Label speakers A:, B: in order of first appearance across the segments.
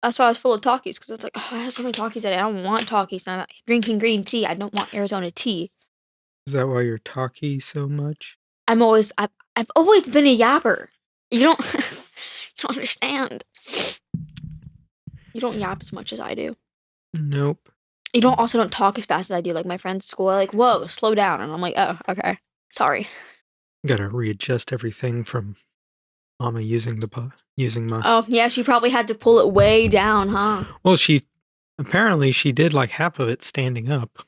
A: That's why I was full of Takis, because it's like, oh, I have so many Takis that I don't want Takis. I'm drinking green tea. I don't want Arizona tea.
B: Is that why you're talky so much?
A: I've always been a yapper. You don't, you don't understand. You don't yap as much as I do.
B: Nope.
A: You also don't talk as fast as I do. Like my friends at school are like, whoa, slow down. And I'm like, oh, okay. Sorry.
B: Gotta readjust everything from Mama using my.
A: Oh, yeah, she probably had to pull it way down, huh?
B: Well, apparently she did like half of it standing up.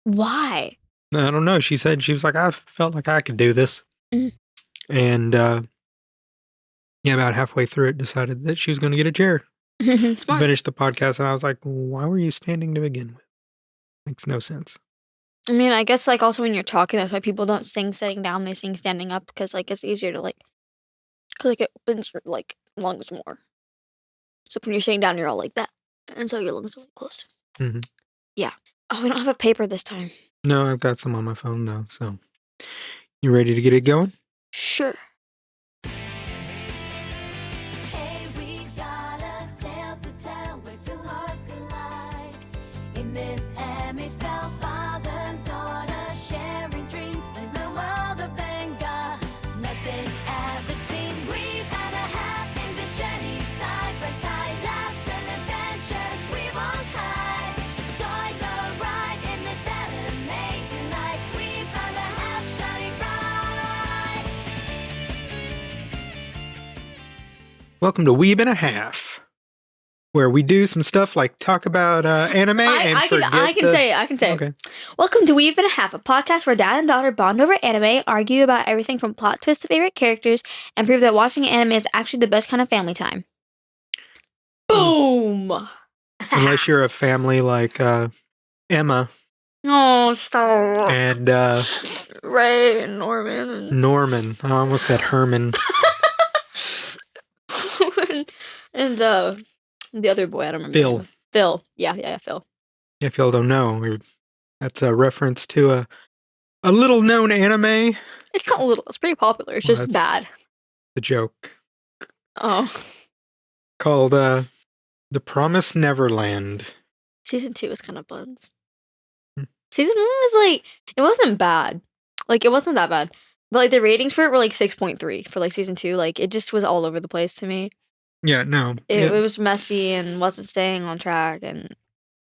A: Why?
B: I don't know. She said she was like, I felt like I could do this.
A: Mm.
B: And yeah, about halfway through it, decided that she was going to get a chair.
A: Smart.
B: Finished the podcast, and I was like, why were you standing to begin with? Makes no sense.
A: I mean, I guess like also when you're talking, that's why people don't sing sitting down; they sing standing up because like it's easier to because like it opens your like lungs more. So when you're sitting down, you're all like that, and so your lungs are like closed.
B: Mm-hmm.
A: Yeah. Oh, we don't have a paper this time.
B: No, I've got some on my phone though. So, you ready to get it going?
A: Sure.
C: Hey, we got a tale to tell where two hearts collide. In this Emmy spell, father and daughter sharing dreams in the world of Venga. Nothing's as it seems. We've had a half in the journey, side by side, laughs and adventures we won't hide. Join the ride in this anime tonight. We found a half shining bright.
B: Welcome to Weeb and a Half, where we do some stuff like talk about anime
A: I can say it.
B: Okay.
A: Welcome to We've Been a Half, a podcast where dad and daughter bond over anime, argue about everything from plot twists to favorite characters, and prove that watching anime is actually the best kind of family time. Boom!
B: Unless you're a family like Emma
A: Oh, stop.
B: and
A: Ray and Norman.
B: Norman. I almost said Herman.
A: And the other boy, I don't remember.
B: Phil.
A: Phil. Yeah, Phil.
B: If y'all don't know, that's a reference to a little known anime.
A: It's not little. It's pretty popular. It's just bad.
B: The joke.
A: Oh.
B: Called The Promised Neverland.
A: Season 2 was kind of buns. Season 1 was like, it wasn't bad. Like, it wasn't that bad. But like the ratings for it were like 6.3 for like season 2. Like, it just was all over the place to me.
B: Yeah, no.
A: It was messy and wasn't staying on track. And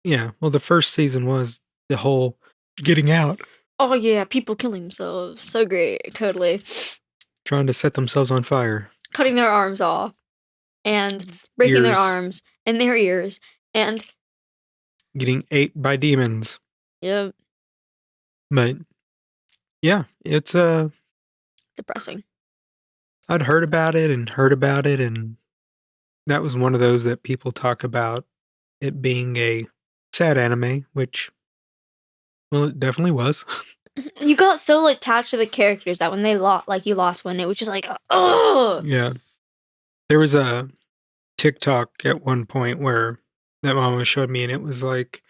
B: yeah, well, the first season was the whole getting out.
A: Oh, yeah, people killing themselves. So great, totally.
B: Trying to set themselves on fire.
A: Cutting their arms off. And breaking their arms and their ears. And
B: getting ate by demons.
A: Yep.
B: But yeah, it's
A: depressing.
B: I'd heard about it, and that was one of those that people talk about it being a sad anime, which, well, it definitely was.
A: You got so attached to the characters that when they you lost one, it was just like, oh.
B: Yeah. There was a TikTok at one point where that mama showed me, and it was like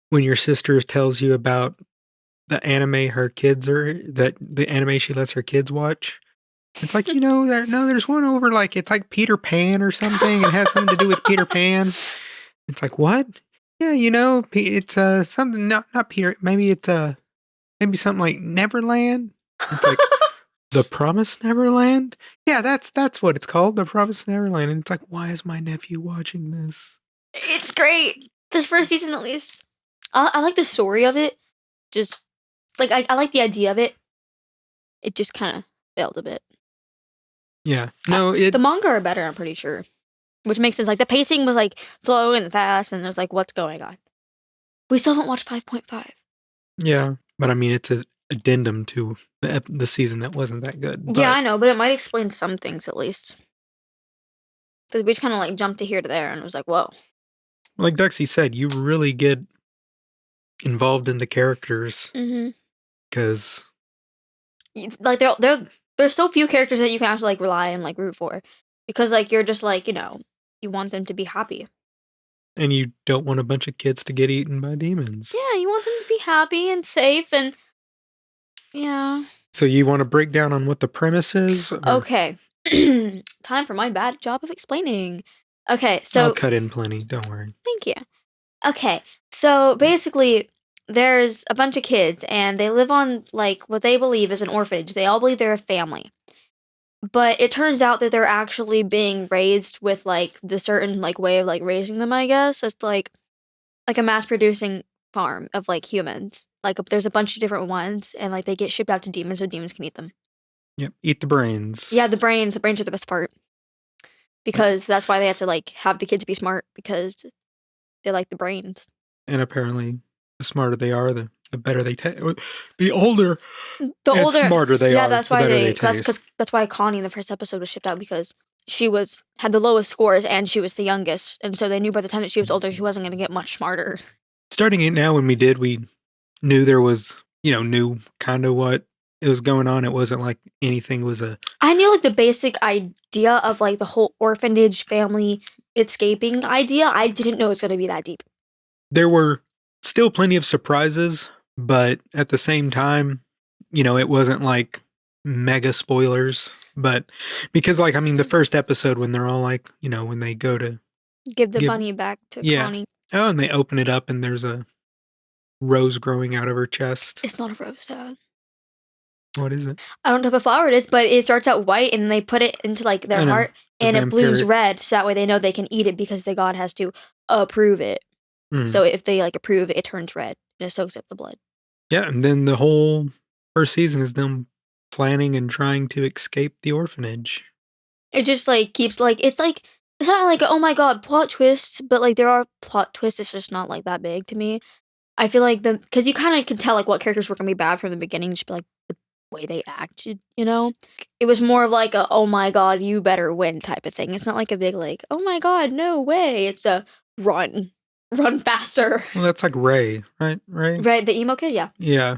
B: when your sister tells you about the anime the anime she lets her kids watch. It's like, there's one over it's like Peter Pan or something. It has something to do with Peter Pan. It's like, what? Yeah, it's something not Peter. Maybe it's maybe something like Neverland. It's like The Promised Neverland. Yeah, that's what it's called, The Promised Neverland. And it's like, why is my nephew watching this?
A: It's great. This first season, at least, I like the story of it. Just like I like the idea of it. It just kind of failed a bit.
B: Yeah, no,
A: the manga are better, I'm pretty sure, which makes sense. Like the pacing was like slow and fast, and there's like, what's going on? We still haven't watched 5.5.
B: Yeah, but I mean, it's an addendum to the season that wasn't that good.
A: Yeah, I know, but it might explain some things at least. Because we just kind of like jumped to here to there, and it was like, whoa.
B: Like Dexi said, you really get involved in the characters because,
A: like, there's so few characters that you can actually like rely and like root for, because like you're just like you want them to be happy,
B: and you don't want a bunch of kids to get eaten by demons.
A: Yeah, you want them to be happy and safe, and yeah.
B: So you want to break down on what the premise is?
A: Okay, time for my bad job of explaining. Okay,
B: I'll
A: so
B: cut in plenty. Don't worry.
A: thank you. Okay, so basically, there's a bunch of kids, and they live on like what they believe is an orphanage. They all believe they're a family, but it turns out that they're actually being raised with like the certain like way of like raising them. I guess it's like a mass producing farm of like humans. Like there's a bunch of different ones, and like they get shipped out to demons so demons can eat them.
B: Yep. Eat the brains.
A: Yeah, the brains. The brains are the best part because that's why they have to like have the kids be smart because they like the brains.
B: And apparently, the smarter they are, the better they taste. The older
A: The
B: and
A: older,
B: smarter they
A: yeah,
B: are,
A: that's
B: the
A: why
B: better they
A: that's
B: taste.
A: that's why Connie in the first episode was shipped out because she had the lowest scores and she was the youngest, and so they knew by the time that she was older she wasn't going to get much smarter.
B: Starting it now, when we did, we knew there was, knew kind of what it was going on. It wasn't like anything was a.
A: I knew like the basic idea of like the whole orphanage family escaping idea. I didn't know it was going to be that deep.
B: There were still plenty of surprises, but at the same time, it wasn't like mega spoilers. But because, like, I mean, the first episode when they're all like, when they go to
A: Give the bunny back to
B: yeah.
A: Connie.
B: Oh, and they open it up and there's a rose growing out of her chest.
A: It's not a rose, Dad.
B: What is it?
A: I don't know what type of flower it is, but it starts out white and they put it into like
B: I
A: their
B: know,
A: heart
B: the
A: and it blooms
B: vampiric.
A: red so that way they know they can eat it because the god has to approve it.
B: Mm.
A: So if they like approve it, it turns red and it soaks up the blood.
B: Yeah, and then the whole first season is them planning and trying to escape the orphanage.
A: It just like keeps like it's not like oh my god plot twists, but like there are plot twists. It's just not like that big to me. I feel like because you kind of can tell like what characters were gonna be bad from the beginning, just by, like the way they acted. It was more of like a oh my god you better win type of thing. It's not like a big like oh my god no way. It's a run faster.
B: Well, that's like Ray, right? Ray?
A: Right, the emo kid, yeah.
B: Yeah.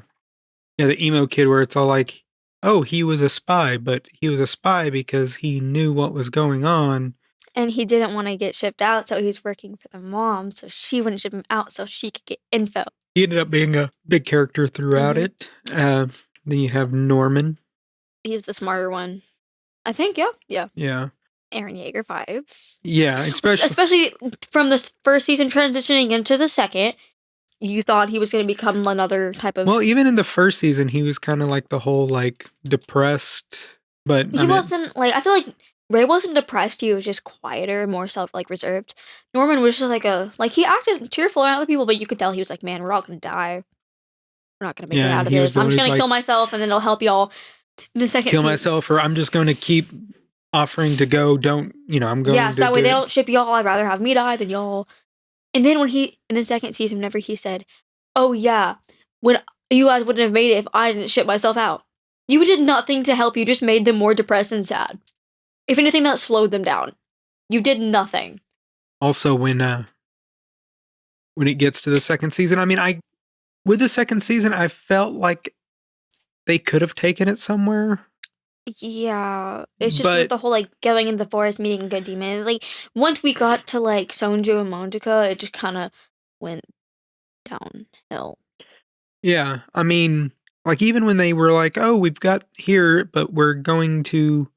B: Yeah, the emo kid where it's all like, oh, he was a spy, but he was a spy because he knew what was going on.
A: And he didn't want to get shipped out, so he's working for the mom, so she wouldn't ship him out so she could get info.
B: He ended up being a big character throughout it. Then you have Norman.
A: He's the smarter one. I think, yeah.
B: Yeah.
A: Aaron Yeager vibes.
B: Yeah,
A: Especially from the first season transitioning into the second, you thought he was going to become another type of...
B: Well, even in the first season, he was kind of like the whole, like, depressed, but...
A: He wasn't, like, I feel like Ray wasn't depressed, he was just quieter, more reserved. Norman was just like he acted cheerful around other people, but you could tell he was like, man, we're all going to die. We're not going to make it out of this. I'm just going to kill myself, and then it'll help y'all in the second season.
B: Kill myself, or I'm just going to keep offering to go, I'm going to...
A: Yeah, so that way they don't ship y'all, I'd rather have me die than y'all. And then when in the second season, whenever he said, oh yeah, when you guys wouldn't have made it if I didn't ship myself out. You did nothing to help, you just made them more depressed and sad. If anything, that slowed them down. You did nothing.
B: Also, when it gets to the second season, I mean, with the second season, I felt like they could have taken it somewhere.
A: Yeah, it's just with the whole, like, going in the forest, meeting a good demon. Like, once we got to, like, Sonju and Monjika, it just kind of went downhill.
B: Yeah, I mean, like, even when they were like, oh, we've got here, but we're going to...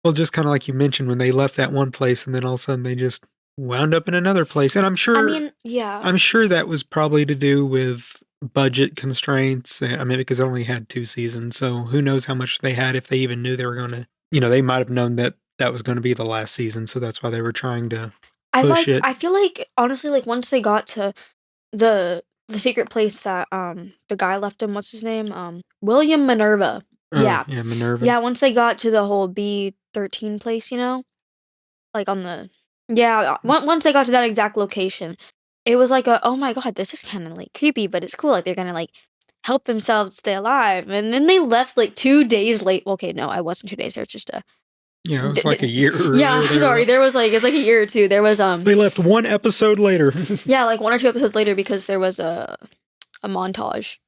B: Well, just kind of like you mentioned, when they left that one place, and then all of a sudden they just wound up in another place. And I'm sure...
A: I mean, yeah.
B: I'm sure that was probably to do with budget constraints. I mean, because it only had 2 seasons, so who knows how much they had, if they even knew they were going to... they might have known that was going to be the last season, so that's why they were trying to push it.
A: I feel like, honestly, like, once they got to the secret place that, the guy left him, what's his name? William Minerva. Yeah.
B: Yeah, Minerva.
A: Yeah, once they got to the whole B13 place, like on the... Yeah, once they got to that exact location, it was like oh my god, this is kind of like creepy, but it's cool. Like they're gonna like help themselves stay alive, and then they left like 2 days late. Okay, no, I wasn't 2 days. There was just a...
B: Yeah, it was like a year.
A: Yeah, sorry. There was it's like a year or two. There was
B: They left 1 episode later.
A: Yeah, like 1 or 2 episodes later because there was a montage.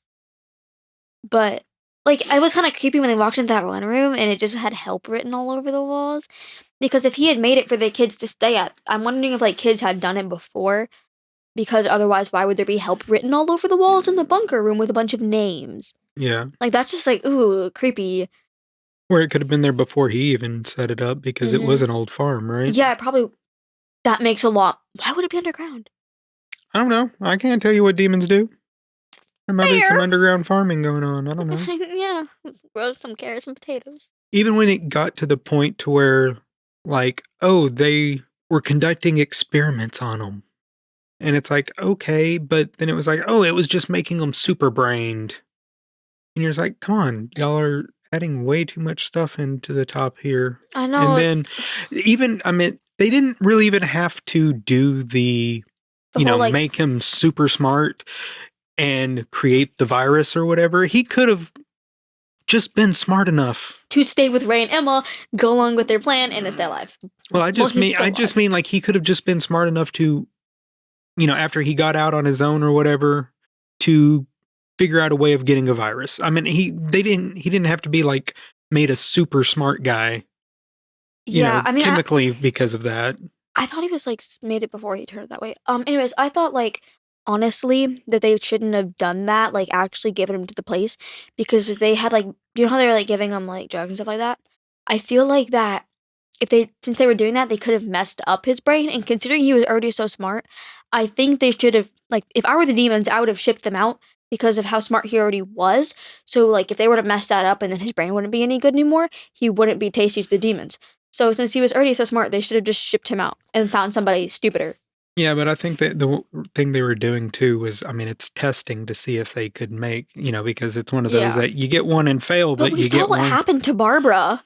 A: But like it was kind of creepy when they walked into that one room and it just had help written all over the walls. Because if he had made it for the kids to stay at, I'm wondering if like kids had done it before. Because otherwise, why would there be help written all over the walls in the bunker room with a bunch of names?
B: Yeah.
A: Like that's just like ooh, creepy.
B: Or it could have been there before he even set it up because it was an old farm, right?
A: Yeah, it probably That makes a lot. Why would it be underground?
B: I don't know. I can't tell you what demons do. There might be some
A: Fair.
B: underground farming going on. I don't know.
A: Yeah, grow some carrots and potatoes.
B: Even when it got to the point to where, like, oh, they were conducting experiments on them. And it's like, okay, but then it was like, oh, it was just making them super brained. And you're just like, come on, y'all are adding way too much stuff into the top here.
A: I know.
B: And then even, I mean, they didn't really even have to do
A: the whole like
B: make him super smart and create the virus or whatever. He could have just been smart enough
A: to stay with Ray and Emma, go along with their plan, and to stay alive.
B: Well, I just mean like he could have just been smart enough to, after he got out on his own or whatever, to figure out a way of getting a virus. I mean, he didn't have to be like made a super smart guy. I mean, chemically because of that.
A: I thought he was like made it before he turned that way. Anyways, I thought like honestly that they shouldn't have done that, like actually given him to the place, because if they had like how they were like giving him like drugs and stuff like that. I feel like that since they were doing that, they could have messed up his brain. And considering he was already so smart, I think they should have like if I were the demons, I would have shipped them out because of how smart he already was. So like if they were to mess that up and then his brain wouldn't be any good anymore, he wouldn't be tasty to the demons. So since he was already so smart, they should have just shipped him out and found somebody stupider.
B: Yeah, but I think that the thing they were doing too was, I mean, it's testing to see if they could make, because it's one of those that you get one and fail, but
A: we
B: you
A: saw
B: get
A: what
B: one.
A: happened to Barbara.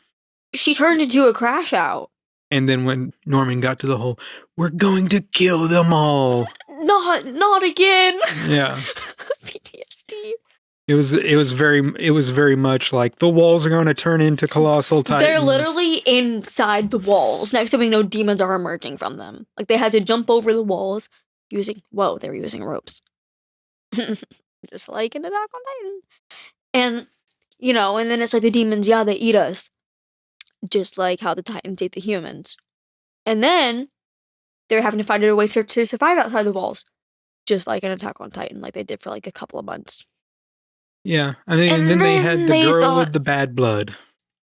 A: She turned into a crash out.
B: And then when Norman got to the whole, we're going to kill them all.
A: Not again.
B: Yeah.
A: PTSD.
B: It was very much like the walls are going to turn into colossal titans.
A: They're literally inside the walls. Next thing we know, demons are emerging from them. Like they had to jump over the walls they were using ropes. Just like in Attack on Titan. And and then it's like the demons, they eat us. Just like how the Titans ate the humans. And then they're having to find a way to survive outside the walls. Just like an Attack on Titan, like they did for like a couple of months.
B: Yeah, I mean, and then they had the girl with the bad blood.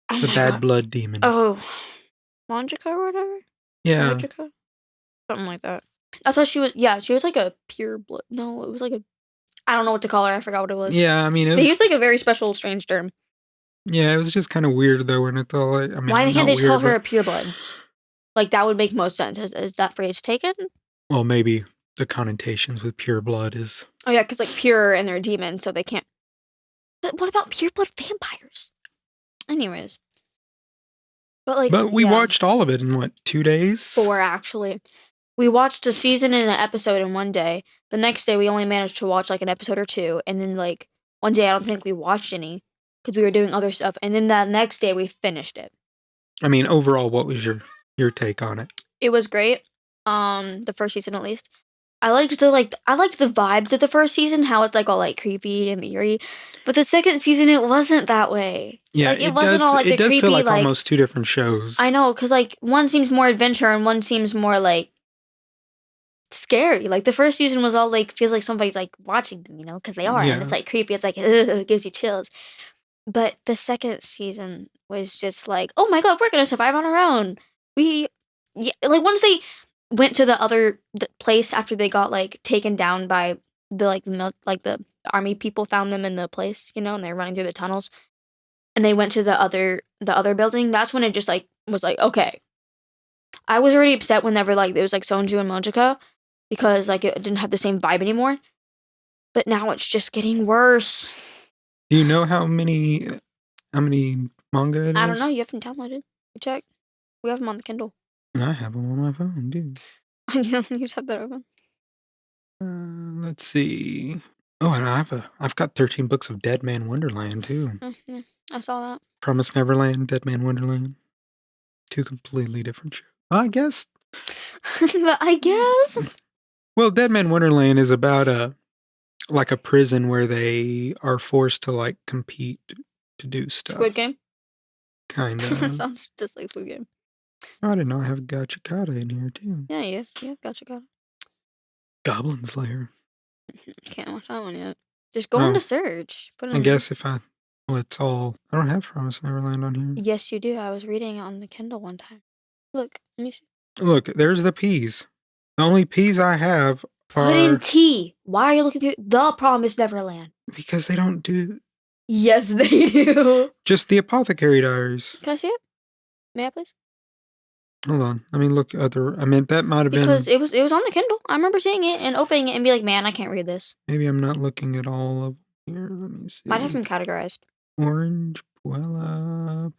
B: The bad blood demon.
A: Oh, Manjika or whatever?
B: Yeah.
A: Manjika? Something like that. I thought she was like a pure blood. No, it was like I don't know what to call her. I forgot what it was.
B: Yeah, I mean,
A: they used like a very special, strange term.
B: Yeah, it was just kind of weird though when it's all like, I mean,
A: why can't they just call her a pure blood? Like that would make most sense. Is that phrase taken?
B: Well, maybe the connotations with pure blood is.
A: Oh yeah, because like pure and they're demons, so they can't. But what about pure blood vampires? Anyways. But
B: we watched all of it in what, 2 days?
A: 4 actually. We watched a season and an episode in one day. The next day we only managed to watch like an episode or two, and then like one day I don't think we watched any because we were doing other stuff, and then that next day we finished it.
B: I mean, overall, what was your take on it?
A: It was great. The first season at least. I liked the vibes of the first season, how it's like all like creepy and eerie. But the second season it wasn't that way.
B: Yeah,
A: like, it wasn't all like the creepy.
B: It does feel like almost 2 different shows.
A: I know, because like one seems more adventure and one seems more like scary. Like the first season was all like feels like somebody's like watching them, because they are, and it's like creepy. It's like it gives you chills. But the second season was just like, oh my god, we're gonna survive on our own. Like once they went to the place after they got like taken down by the army people found them in the place, and they're running through the tunnels, and they went to the other building. That's when it just like was like, okay. I was already upset whenever like there was like Sonju and Mojika because like it didn't have the same vibe anymore. But now it's just getting worse.
B: Do you know how many manga it is?
A: I don't know. You haven't downloaded. You check. We have them on the Kindle.
B: I have them on my phone, dude.
A: You just have that open.
B: Let's see. Oh, and I've got 13 books of Dead Man Wonderland too.
A: Yeah, I saw that.
B: Promised Neverland, Dead Man Wonderland. 2 completely different shows. I guess.
A: I guess.
B: Well, Dead Man Wonderland is about a prison where they are forced to like compete to do stuff.
A: Squid Game?
B: Kind of.
A: Sounds just like Squid Game.
B: I did not have Gachikata in here too.
A: Yeah, you have Gachikata.
B: Goblin Slayer.
A: Can't watch that one yet. Just go into search.
B: I guess it's all. I don't have Promised Neverland on here.
A: Yes, you do. I was reading it on the Kindle one time. Look, let me see.
B: Look, there's the peas. The only peas I have
A: Put in
B: are
A: T. Why are you looking through the Promised Neverland?
B: because they don't do
A: Yes, they do.
B: just the Apothecary Diaries.
A: Can I see it? May I please?
B: Hold on. I mean, look, other. I mean, that might have
A: Because
B: been.
A: it was on the Kindle. I remember seeing it and opening it and be like, man, I can't read this.
B: Maybe I'm not looking at all of here. Let me see.
A: Might have them categorized.
B: Orange, Puella,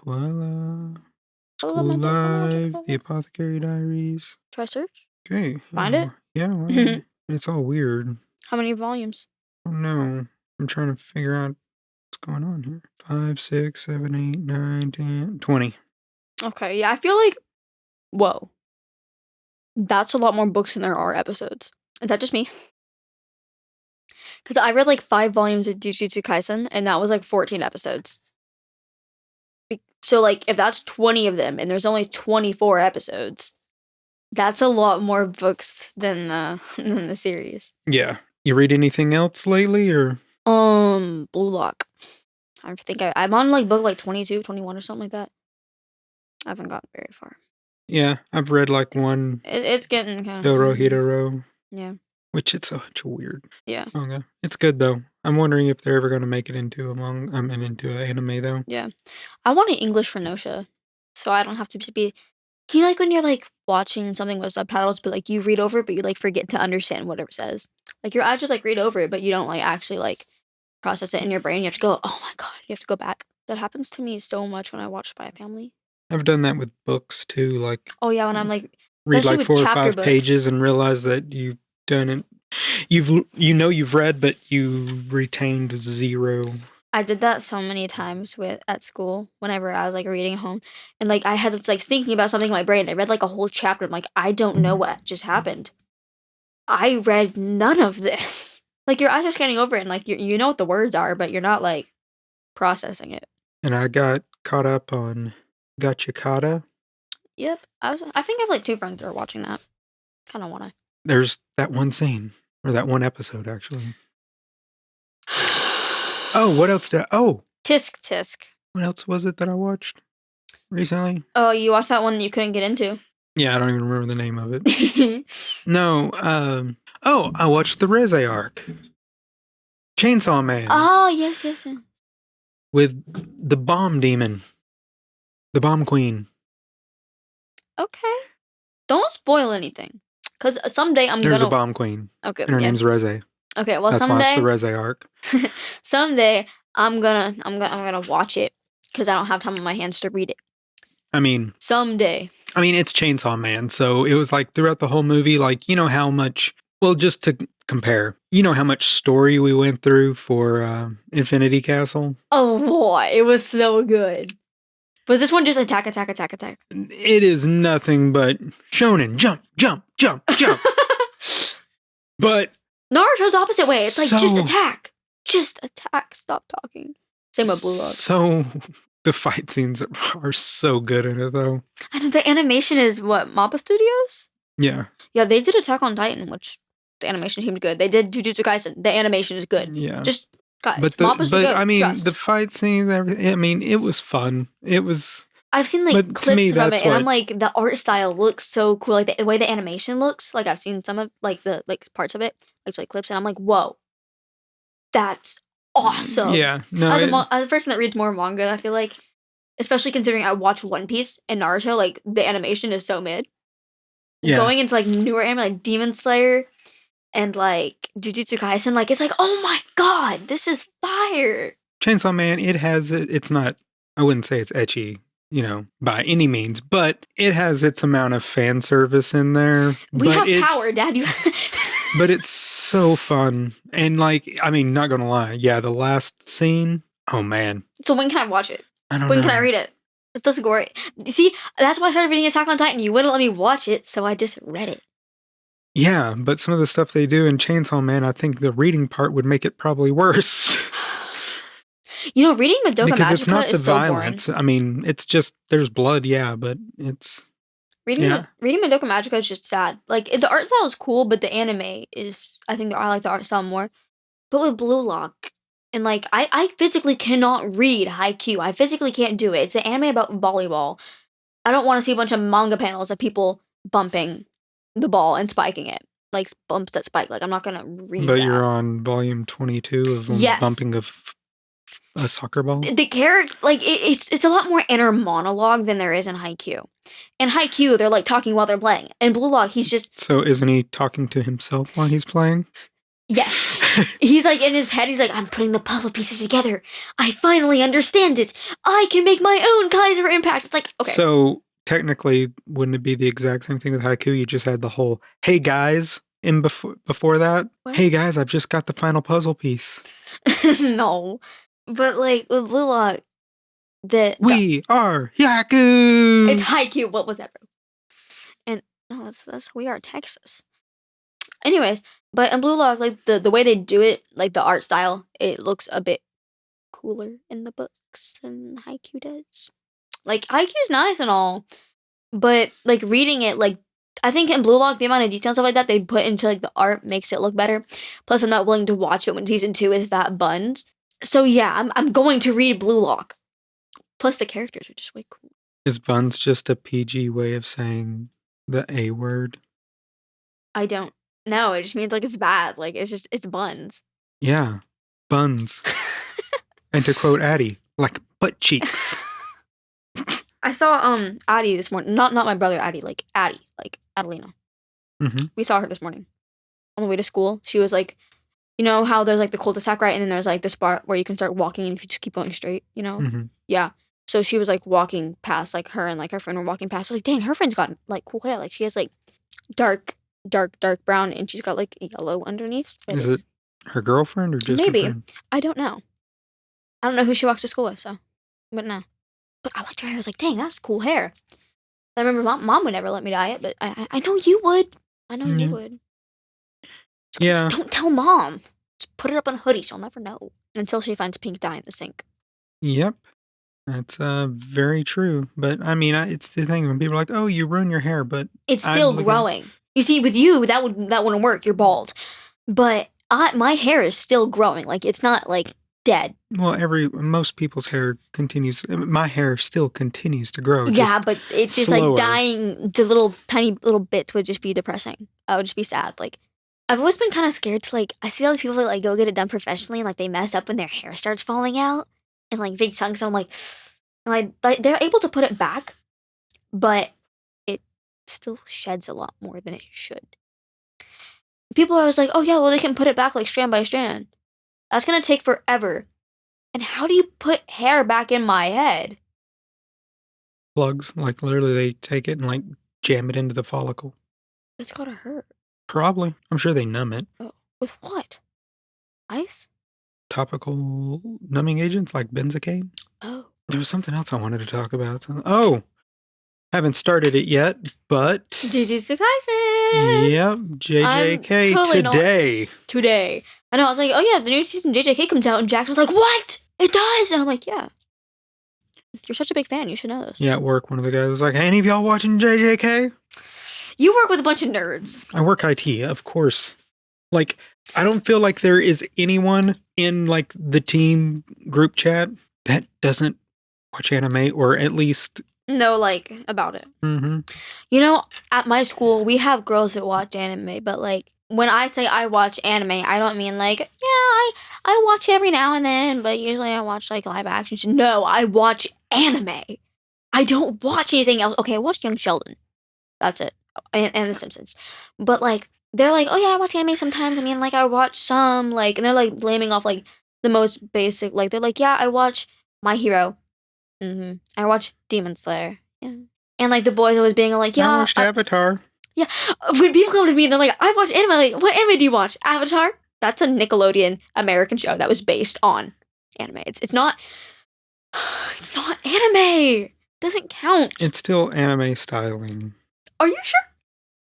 A: Oh,
B: School
A: let me watch
B: Live,
A: it.
B: The Apothecary Diaries.
A: Try search.
B: Okay.
A: Find it?
B: Yeah, well, it's all weird.
A: How many volumes?
B: Oh no. I'm trying to figure out what's going on here. 5, 6, 7, 8, 9, 10, 20.
A: Okay, yeah, I feel like, whoa. That's a lot more books than there are episodes. Is that just me? Because I read like 5 volumes of Jujutsu Kaisen, and that was like 14 episodes. So, like, if that's 20 of them, and there's only 24 episodes, that's a lot more books than than the series.
B: Yeah. You read anything else lately, or?
A: Blue Lock. I think I'm on like book like 22, 21 or something like that. I haven't gotten very far.
B: Yeah, I've read like one
A: It's getting kind
B: Doro Hidoro,
A: Yeah.
B: which it's such a weird
A: Yeah.
B: manga. It's good though. I'm wondering if they're ever going to make it into a manga. Into an anime though.
A: Yeah. I want an English for Nosha, so I don't have to be. You like when you're like watching something with subtitles, but like you read over it, but you like forget to understand what it says. Like your eyes just like read over it, but you don't like actually like process it in your brain. You have to go, oh my god, you have to go back. That happens to me so much when I watch Spy Family.
B: I've done that with books too. Like
A: Oh yeah, when I'm like
B: read
A: especially
B: like
A: with
B: 4 or
A: chapter
B: 5
A: books.
B: pages and realize that you've done it. You've read, but you retained 0.
A: I did that so many times at school whenever I was like reading home, and like I had like thinking about something in my brain. I read like a whole chapter. I'm like, I don't know what just happened. I read none of this. Like your eyes are scanning over it, and like you know what the words are, but you're not like processing it.
B: And I got caught up on Gachikata.
A: Yep, I think I have like 2 friends that are watching that. Kind of wanna.
B: There's that one scene, or that one episode actually. Oh, what else
A: Tisk Tisk.
B: what else was it that I watched recently?
A: Oh, you watched that one that you couldn't get into.
B: Yeah, I don't even remember the name of it. No, I watched the Reze arc. Chainsaw Man
A: Oh yes.
B: with the bomb demon. The bomb queen.
A: Okay. Don't spoil anything, cause someday I'm
B: There's
A: gonna.
B: a bomb queen.
A: Okay.
B: And her
A: Yeah.
B: name's Reze.
A: Okay. Well,
B: That's why it's
A: someday.
B: the Reze arc.
A: Someday I'm gonna watch it because I don't have time on my hands to read it.
B: I mean,
A: Someday.
B: it's Chainsaw Man, so it was like throughout the whole movie, like, you know how much, well, just to compare, you know how much story we went through for Infinity Castle?
A: Oh boy, it was so good. Was this one just attack?
B: It is nothing but shonen, jump, jump, jump, jump. But
A: Naruto's the opposite way. It's like just
B: So-
A: attack. Just attack. Stop talking. Same with Blue Lock.
B: so the fight scenes are so good in it, though.
A: And the animation is what, Mappa Studios?
B: Yeah,
A: Yeah, they did Attack on Titan, which the animation seemed good. They did Jujutsu Kaisen. The animation is good.
B: yeah.
A: Just guys,
B: But
A: Mappa's the goat,
B: I mean,
A: trust.
B: the fight scenes, everything. I mean, it was fun. It was.
A: I've seen like
B: but to
A: clips
B: me,
A: of
B: that's
A: it, and I'm
B: what-
A: like, the art style looks so cool. Like the way the animation looks. Like I've seen some of like the like parts of it, like clips, and I'm like, whoa, that's awesome.
B: Yeah, no,
A: As a person that reads more manga, I feel like, especially considering I watch One Piece and Naruto, like the animation is so mid.
B: yeah.
A: Going into like newer anime like Demon Slayer and like Jujutsu Kaisen, like it's like, oh my god, this is fire.
B: Chainsaw Man, it's not, I wouldn't say it's ecchi, by any means, but it has its amount of fan service in there.
A: We
B: but
A: have
B: it's-
A: power, Dad. You
B: But it's so fun. And like, I mean, not gonna lie, yeah, the last scene, oh man.
A: So when can I watch it?
B: I don't
A: When
B: know.
A: can I read it? It's just great. See, that's why I started reading Attack on Titan. You wouldn't let me watch it, so I just read it.
B: Yeah, but some of the stuff they do in Chainsaw Man, I think the reading part would make it probably worse.
A: You know, reading Madoka
B: Because it's
A: Magica
B: not the
A: is so boring.
B: violence. I mean, it's just, there's blood, yeah, but it's,
A: Reading
B: Yeah.
A: reading Madoka Magica is just sad. Like the art style is cool, but the anime is, I think I like the art style more. But with Blue Lock, and like I physically cannot read Haikyuu. I physically can't do it. It's an anime about volleyball. I don't want to see a bunch of manga panels of people bumping the ball and spiking it. Like bumps that spike. Like I'm not gonna read
B: But
A: that.
B: you're on volume 22 of
A: Yes.
B: bumping of a soccer ball.
A: The character, like it's a lot more inner monologue than there is in Haikyuu. In Haikyuu, they're like talking while they're playing. In Blue Lock, he's just
B: So isn't he talking to himself while he's playing?
A: yes. He's like in his head. He's like, I'm putting the puzzle pieces together. I finally understand it. I can make my own Kaiser impact. It's like okay.
B: So technically, wouldn't it be the exact same thing with Haiku? You just had the whole "Hey guys" in before that.
A: What?
B: Hey guys, I've just got the final puzzle piece.
A: No, but like with Blue Lock,
B: We are Yaku.
A: it's Haikyuu. What was that, bro? And no, that's we are Texas. Anyways, but in Blue Lock, like the way they do it, like the art style, it looks a bit cooler in the books than Haikyuu does. Like Haikyuu's nice and all, but like reading it, like I think in Blue Lock, the amount of detail and stuff like that they put into like the art makes it look better. Plus, I'm not willing to watch it when season 2 is that buns. So yeah, I'm going to read Blue Lock. Plus, the characters are just way cool.
B: Is buns just a PG way of saying the A word?
A: I don't know. It just means like it's bad. Like it's buns.
B: Yeah, buns. And to quote Addie, like butt cheeks.
A: I saw Addie this morning. Not my brother Addie, like Adelina.
B: Mm-hmm.
A: We saw her this morning on the way to school. She was like, you know how there's like the cul-de-sac, right? And then there's like this part where you can start walking and if you just keep going straight, you know?
B: Mm-hmm.
A: Yeah. So she was like walking past, like her and like her friend were walking past. I was like, dang, her friend's got like cool hair. Like she has like dark brown and she's got like yellow underneath.
B: Is it her girlfriend or just
A: maybe?
B: her friend?
A: I don't know. I don't know who she walks to school with, so but no. But I liked her hair. I was like, dang, that's cool hair. I remember mom would never let me dye it, but I know you would. I know you would.
B: Yeah.
A: Just don't tell mom. Just put it up on a hoodie. She'll never know until she finds pink dye in the sink.
B: Yep. That's very true. But I mean, it's the thing when people are like, "Oh, you ruin your hair," but
A: it's still growing. You see, with you, that wouldn't work. You're bald, but my hair is still growing. Like it's not like dead.
B: Well, most people's hair continues. My hair still continues to grow.
A: Yeah, but it's just
B: slower.
A: like dying. The little tiny little bits would just be depressing. I would just be sad. Like I've always been kind of scared to like. I see all these people that like go get it done professionally and like they mess up when their hair starts falling out and like big chunks. And I'm like they're able to put it back, but it still sheds a lot more than it should. People are always like, oh yeah, well they can put it back like strand by strand. That's gonna take forever. And how do you put hair back in my head?
B: Plugs, like literally, they take it and like jam it into the follicle.
A: It's gotta hurt.
B: Probably, I'm sure they numb it.
A: Oh, with what? Ice?
B: Topical numbing agents like benzocaine.
A: Oh.
B: There was something else I wanted to talk about. Oh, haven't started it yet, but
A: Jujutsu Kaisen!
B: Yep, JJK
A: totally today. I know, I was like, oh yeah, the new season of JJK comes out, and Jax was like, what? It does! And I'm like, yeah. If you're such a big fan, you should know this.
B: Yeah, at work, one of the guys was like, hey, any of y'all watching JJK?
A: You work with a bunch of nerds.
B: I work IT, of course. Like, I don't feel like there is anyone in, like, the team group chat that doesn't watch anime, or at least
A: know, like, about it.
B: Mm-hmm.
A: You know, at my school, we have girls that watch anime, but, like, when I say I watch anime, I don't mean, like, yeah, I watch every now and then, but usually I watch, like, live actions. No, I watch anime. I don't watch anything else. Okay, I watched Young Sheldon. That's it. And The Simpsons. But, like, they're like, oh, yeah, I watch anime sometimes. I mean, like, I watch some, like, and they're, like, blaming off, like, the most basic, like, they're like, yeah, I watch My Hero. Mm-hmm. I watch Demon Slayer. Yeah. And, like, the boys always being like, yeah.
B: I watched Avatar.
A: Yeah. When people come to me and they're like, I watch anime, like, what anime do you watch? Avatar? That's a Nickelodeon American show that was based on anime. It's not anime. It doesn't count.
B: It's still anime styling.
A: Are you sure?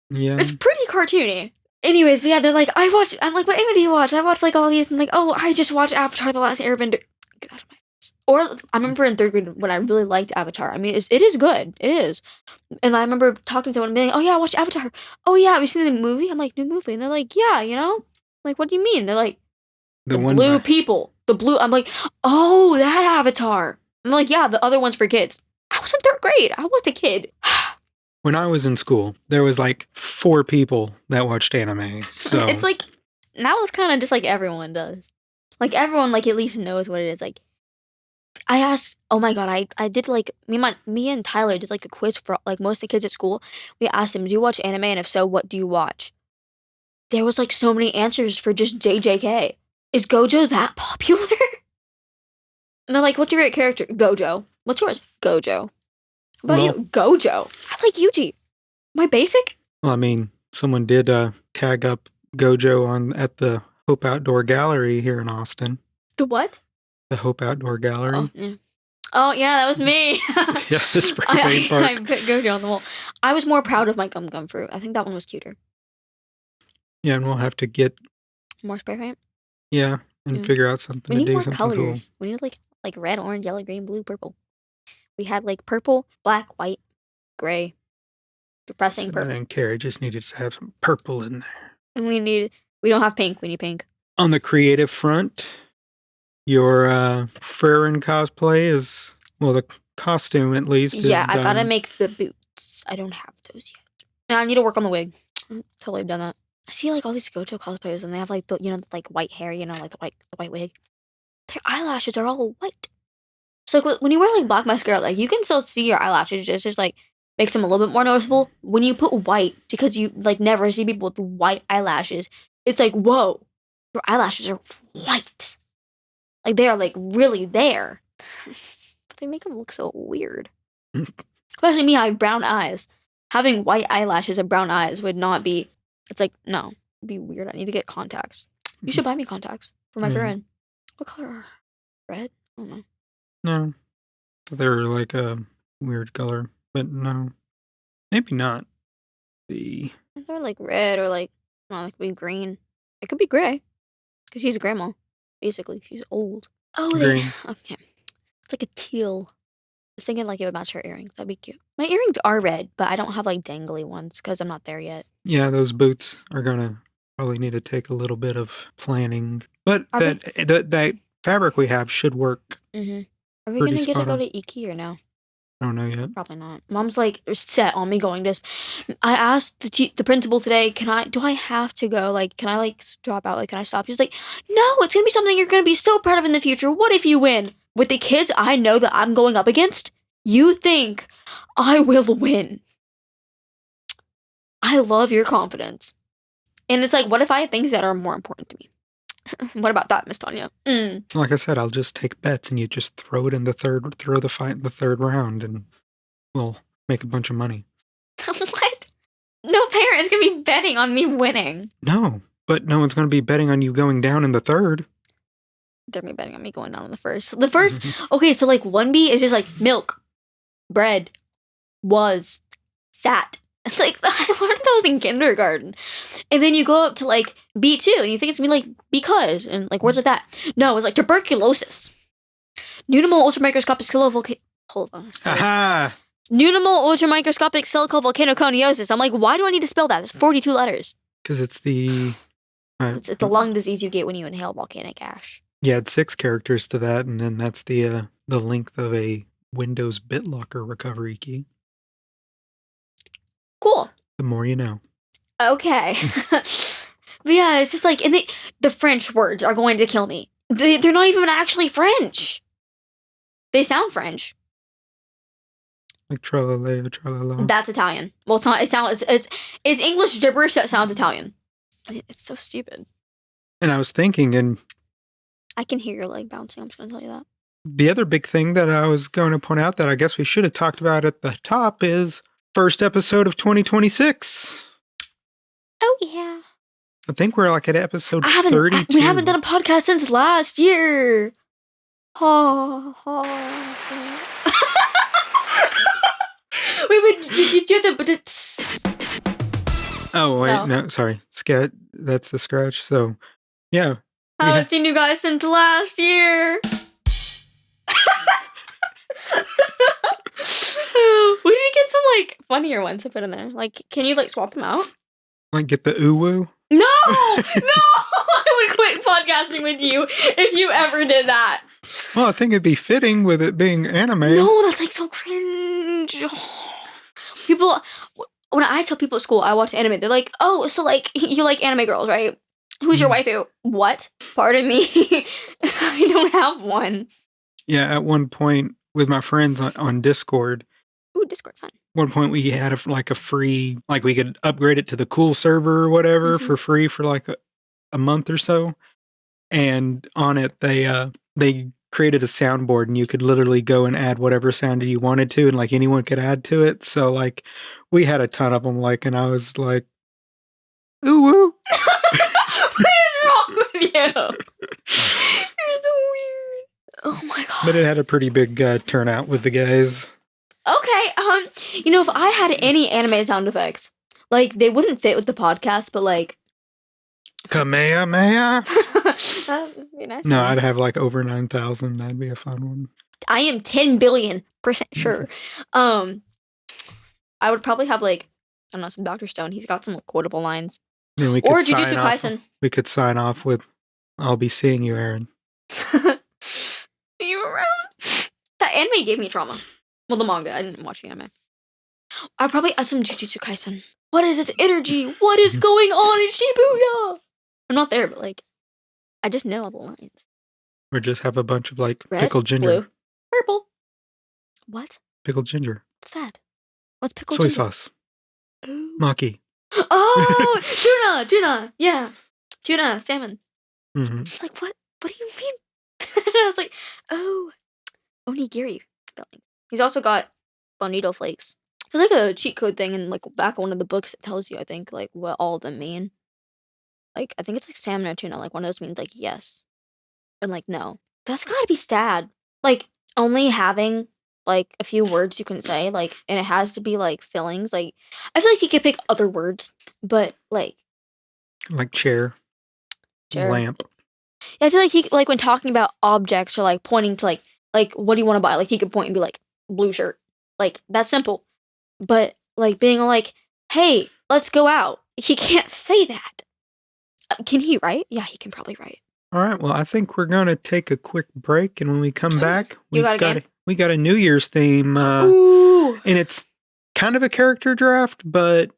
B: Yeah.
A: It's pretty cartoony. Anyways, but yeah, they're like, I'm like, what anime do you watch? I watch, like, all these. And like, oh, I just watched Avatar: The Last Airbender. Get out of my face. Or I remember in 3rd grade when I really liked Avatar. I mean, it is good. It is. And I remember talking to someone and being like, oh, yeah, I watched Avatar. Oh, yeah, have you seen the movie? I'm like, new movie. And they're like, yeah, you know? I'm like, what do you mean? They're like, the blue people. The blue. I'm like, oh, that Avatar. I'm like, yeah, the other one's for kids. I was in 3rd grade. I was a kid.
B: When I was in school, there was like 4 people that watched anime. So
A: It's like now it's kind of just like everyone does. Like everyone like at least knows what it is. Like I asked, oh my god, I did like me and Tyler did like a quiz for like most of the kids at school. We asked them, do you watch anime, and if so, what do you watch? There was like so many answers for just JJK. Is Gojo that popular? And they're like, what's your favorite character? Gojo. What's yours? Gojo. What about you? Gojo. I like Yuji. Am I basic?
B: well, I mean, someone did tag up Gojo at the Hope Outdoor Gallery here in Austin.
A: The what?
B: The Hope Outdoor Gallery.
A: Oh, yeah. Oh, yeah, that was me.
B: Yeah, the spray paint park.
A: I put Gojo on the wall. I was more proud of my Gum Gum Fruit. I think that one was cuter.
B: Yeah, and we'll have to get
A: More spray paint.
B: and
A: Yeah.
B: figure out something
A: We
B: to
A: need
B: do
A: more
B: something
A: colors. We need like red, orange, yellow, green, blue, purple. We had like purple, black, white, gray. Depressing
B: cool. I
A: purple.
B: didn't care. I just needed to have some purple in there.
A: And we don't have pink. We need pink.
B: On the creative front, your Farron cosplay is, well, the costume at least is
A: Yeah, I gotta
B: done.
A: make the boots. I don't have those yet. And I need to work on the wig. Totally done that. I see like all these Gojo cosplayers and they have like the like white hair, like the white wig. Their eyelashes are all white. So like when you wear like black mascara, like you can still see your eyelashes. It's just like makes them a little bit more noticeable. When you put white, because you like never see people with white eyelashes, it's like, whoa, your eyelashes are white. Like they are like really there. But they make them look so weird. Especially me, I have brown eyes. Having white eyelashes and brown eyes would not be. It's like no, it'd be weird. I need to get contacts. You should buy me contacts for my friend. What color are red? I don't know.
B: No, they're like a weird color, but no, maybe not.
A: They're like red or like be green. It could be gray, because she's a grandma. Basically, she's old. Oh,
B: Green.
A: Okay. It's like a teal. I was thinking like it would match her earrings. That'd be cute. My earrings are red, but I don't have like dangly ones because I'm not there yet.
B: Yeah, those boots are gonna probably need to take a little bit of planning, but that fabric we have should work.
A: Mm-hmm. Are we
B: Pretty
A: gonna get to
B: spot
A: go
B: on.
A: to Iki or no?
B: I don't know yet.
A: Probably not. Mom's like set on me going this. I asked the principal today, do I have to go? Like, can I like drop out? Like, can I stop? She's like, no, it's gonna be something you're gonna be so proud of in the future. What if you win? With the kids I know that I'm going up against, you think I will win. I love your confidence. And it's like, what if I have things that are more important to me? What about that, Miss Tanya?
B: Like I said, I'll just take bets, and you just throw it in the third round, and we'll make a bunch of money.
A: What? No parent is gonna be betting on me winning.
B: No, but no one's going to be betting on you going down in the third.
A: They're gonna be betting on me going down in the first. The first, okay, so like 1B is just like milk, bread, was, sat. It's like I learned those in kindergarten. And then you go up to like B2 and you think it's gonna be like because and like words like that. No, it's like tuberculosis. Pneumomal ultramicroscopic hold on.
B: Aha!
A: Pneumomal ultramicroscopic cylindrical volcanoconiosis. I'm like, why do I need to spell that? It's 42 letters.
B: Because it's the
A: It's a lung disease you get when you inhale volcanic ash.
B: Yeah, it's 6 characters to that, and then that's the length of a Windows BitLocker recovery key.
A: Cool.
B: The more you know.
A: Okay. But yeah, it's just like, and the French words are going to kill me. They're not even actually French. They sound French.
B: Like tralala, tralala.
A: That's Italian. Well, it's not. It's English gibberish that sounds Italian. It's so stupid.
B: And I was thinking, and
A: I can hear your leg bouncing. I'm just gonna tell you that.
B: the other big thing that I was going to point out that I guess we should have talked about at the top is first episode of 2026.
A: Oh yeah.
B: I think we're like at episode 32.
A: We haven't done a podcast since last year. Oh. Wait, you do the
B: Oh, wait,
A: No.
B: no, sorry. That's the scratch. So, yeah.
A: I haven't seen you guys since last year. We need to get some like funnier ones to put in there. Like, can you like swap them out?
B: Like get the uwu.
A: No, I would quit podcasting with you if you ever did that.
B: Well, I think it'd be fitting with it being anime.
A: No, that's like so cringe. people, when I tell people at school I watch anime, they're like, "Oh, so like you like anime girls, right? Who's your waifu?" What? Pardon me, I don't have one.
B: Yeah, at one point with my friends on Discord,
A: Ooh, Discord's fun.
B: one point we had a free, like we could upgrade it to the cool server or whatever for free for like a month or so. And on it, they created a soundboard, and you could literally go and add whatever sound you wanted to, and like anyone could add to it. So like, we had a ton of them. Like, and I was like, "Ooh woo!"
A: What is wrong with you? You're so weird. Oh my god.
B: But it had a pretty big turnout with the guys.
A: Okay, if I had any anime sound effects, like they wouldn't fit with the podcast, but like
B: Kamehameha.
A: that would be nice.
B: No, I'd have like over 9,000. That'd be a fun one.
A: I am 10 billion% sure. I would probably have like, I don't know, some Dr. Stone. He's got some quotable lines.
B: Then we
A: Or
B: could
A: Jujutsu
B: sign off.
A: Kaisen.
B: We could sign off with, "I'll be seeing you, Aaron."
A: Are you around? That anime gave me trauma. Well, the manga. I didn't watch the anime. I'd probably add some Jujutsu Kaisen. What is this energy? What is going on in Shibuya? I'm not there, but like, I just know all the lines.
B: Or just have a bunch of like
A: Red,
B: pickled ginger.
A: blue, purple. What?
B: Pickled ginger.
A: What's that? What's pickled
B: Soy
A: ginger?
B: sauce.
A: Ooh.
B: Maki.
A: Oh, tuna. Yeah, tuna, salmon.
B: Mm-hmm.
A: It's like, what? What do you mean? And I was like, oh, onigiri filling. He's also got bonito flakes. There's like a cheat code thing in like back one of the books that tells you, I think, like what all of them mean. Like, I think it's like salmon or tuna. Like one of those means like yes, and like no. That's gotta be sad. Like only having like a few words you can say, like, and it has to be like fillings. Like, I feel like you could pick other words, but like
B: Like chair.
A: Chair.
B: Lamp.
A: Yeah, I feel like he like when talking about objects or like pointing to like what do you want to buy? Like he could point and be like blue shirt. Like that's simple. But like being like, hey, let's go out. He can't say that. Can he write? Yeah, he can probably write.
B: All right. Well, I think we're gonna take a quick break, and when we come back,
A: You got a game?
B: we got a New Year's theme,
A: Ooh.
B: and it's kind of a character draft, but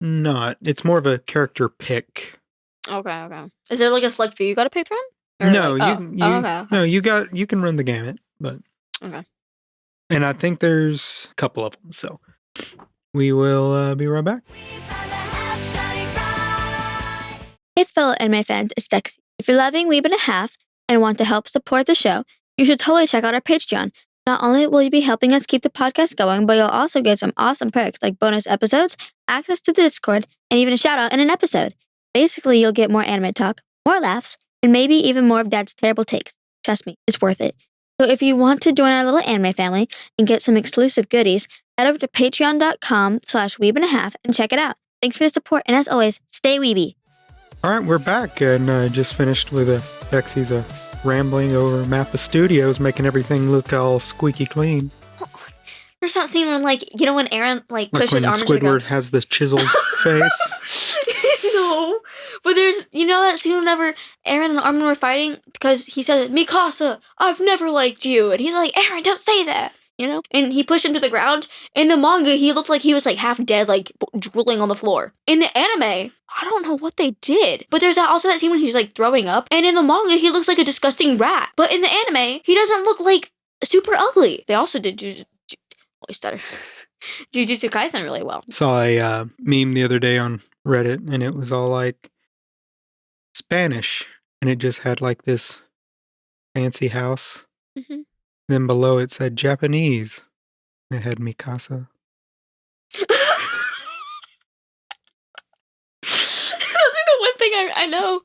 B: not. It's more of a character pick.
A: Okay. Is there like a select few you got to pick from? Or,
B: No,
A: like, okay.
B: no, you can run the gamut, but
A: Okay.
B: and I think there's a couple of them, so we will be right back.
C: We found a house shining bright.
A: Hey, fellow anime fans, it's Dexi. If you're loving Weeb and a Half and want to help support the show, you should totally check out our Patreon. Not only will you be helping us keep the podcast going, but you'll also get some awesome perks like bonus episodes, access to the Discord, and even a shout out in an episode. Basically, you'll get more anime talk, more laughs, and maybe even more of Dad's terrible takes. Trust me, it's worth it. So if you want to join our little anime family and get some exclusive goodies, head over to patreon.com/weebandahalf and check it out. Thanks for the support, and as always, stay weeby.
B: All right, we're back, and just finished with Dexi's rambling over Mappa Studios, making everything look all squeaky clean.
A: There's that scene when, like, when Aaron, like
B: Like
A: pushes
B: when
A: arm into the
B: Squidward
A: ground.
B: has the chiseled face.
A: No, but there's, that scene whenever Aaron and Armin were fighting because he said, Mikasa, I've never liked you. And he's like, Aaron, don't say that, And he pushed him to the ground. In the manga, he looked like he was like half dead, like drooling on the floor. In the anime, I don't know what they did. But there's also that scene when he's like throwing up. And in the manga, he looks like a disgusting rat. But in the anime, he doesn't look like super ugly. They also did Jujutsu Kaisen really well.
B: Saw a meme the other day on Reddit, and it was all like Spanish, and it just had like this fancy house.
A: Mm-hmm.
B: Then below it said Japanese. And it had Mikasa.
A: That's like the one thing I know.